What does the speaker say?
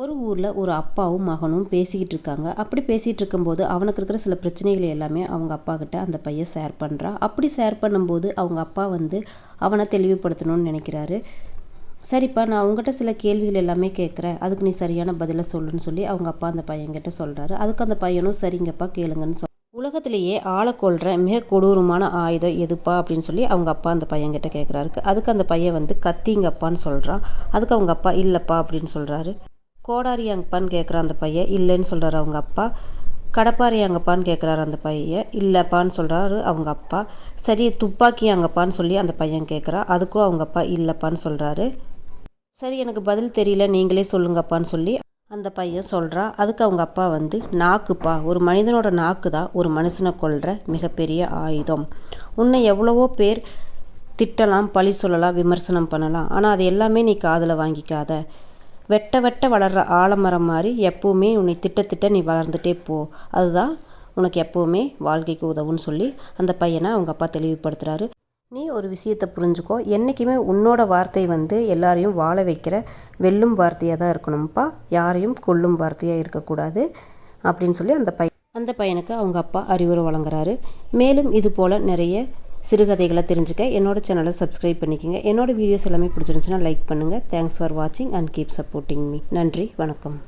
ஒரு ஊரில் ஒரு அப்பாவும் மகனும் பேசிக்கிட்டு இருக்காங்க. அப்படி பேசிகிட்டு இருக்கும்போது அவனுக்கு இருக்கிற சில பிரச்சனைகள் எல்லாமே அவங்க அப்பா கிட்ட அந்த பையன் ஷேர் பண்ணுறான். அப்படி ஷேர் பண்ணும்போது அவங்க அப்பா அவனை தெளிவுபடுத்தணும்னு நினைக்கிறாரு. சரிப்பா, நான் உங்ககிட்ட சில கேள்விகள் எல்லாமே கேட்குறேன், அதுக்கு நீ சரியான பதிலை சொல்லுன்னு சொல்லி அவங்க அப்பா அந்த பையன்கிட்ட சொல்கிறாரு. அதுக்கு அந்த பையனும் சரிங்கப்பா கேளுங்கன்னு உலகத்திலேயே ஆளை கொள்கிற மிக கொடூரமான ஆயுதம் எதுப்பா அப்படின்னு சொல்லி அவங்க அப்பா அந்த பையன்கிட்ட கேட்குறாரு. அதுக்கு அந்த பையன் கத்திங்கப்பான்னு சொல்கிறான். அதுக்கு அவங்க அப்பா இல்லைப்பா அப்படின்னு சொல்கிறாரு. கோடாரியாங்கப்பான்னு கேட்குறான் அந்த பையன், இல்லைன்னு சொல்கிறாரு அவங்க அப்பா. கடப்பாரியாங்கப்பான்னு கேட்குறாரு அந்த பையன், இல்லைப்பான்னு சொல்கிறாரு அவங்க அப்பா. சரி, துப்பாக்கியாங்கப்பான்னு சொல்லி அந்த பையன் கேட்குறான். அதுக்கும் அவங்க அப்பா இல்லைப்பான்னு சொல்கிறாரு. சரி, எனக்கு பதில் தெரியல, நீங்களே சொல்லுங்கப்பான்னு சொல்லி அந்த பையன் சொல்கிறான். அதுக்கு அவங்க அப்பா நாக்குப்பா, ஒரு மனிதனோட நாக்கு தான் ஒரு மனுஷனை கொல்ற மிகப்பெரிய ஆயுதம். உன்னை எவ்வளவோ பேர் திட்டலாம், பழி சொல்லலாம், விமர்சனம் பண்ணலாம், ஆனால் அது எல்லாமே நீ காதில் வாங்கிக்காத. வெட்ட வெட்ட வளர்கிற ஆலமரம் மாதிரி எப்போவுமே உன்னை திட்ட நீ வளர்ந்துட்டே போ, அதுதான் உனக்கு எப்போவுமே வாழ்க்கைக்கு உதவுன்னு சொல்லி அந்த பையனை அவங்க அப்பா தெளிவுபடுத்துகிறாரு. நீ ஒரு விஷயத்தை புரிஞ்சுக்கோ, என்றைக்குமே உன்னோட வார்த்தை எல்லாரையும் வாழ வைக்கிற வெல்லும் வார்த்தையாக தான் இருக்கணும்ப்பா, யாரையும் கொல்லும் வார்த்தையாக இருக்கக்கூடாது அப்படின்னு சொல்லி அந்த பையனுக்கு அவங்க அப்பா அறிவுரை வழங்குறாரு. மேலும் இது போல் நிறைய சிறுகதைகளை தெரிஞ்சுக்க என்னோட சேனலை சப்ஸ்கிரைப் பண்ணிக்கோங்க. என்னோட வீடியோஸ் எல்லாமே பிடிச்சிருந்துச்சுன்னா லைக் பண்ணுங்கள். தேங்க்ஸ் ஃபார் வாட்சிங் அண்ட் கீப் சப்போர்ட்டிங் மீ. நன்றி, வணக்கம்.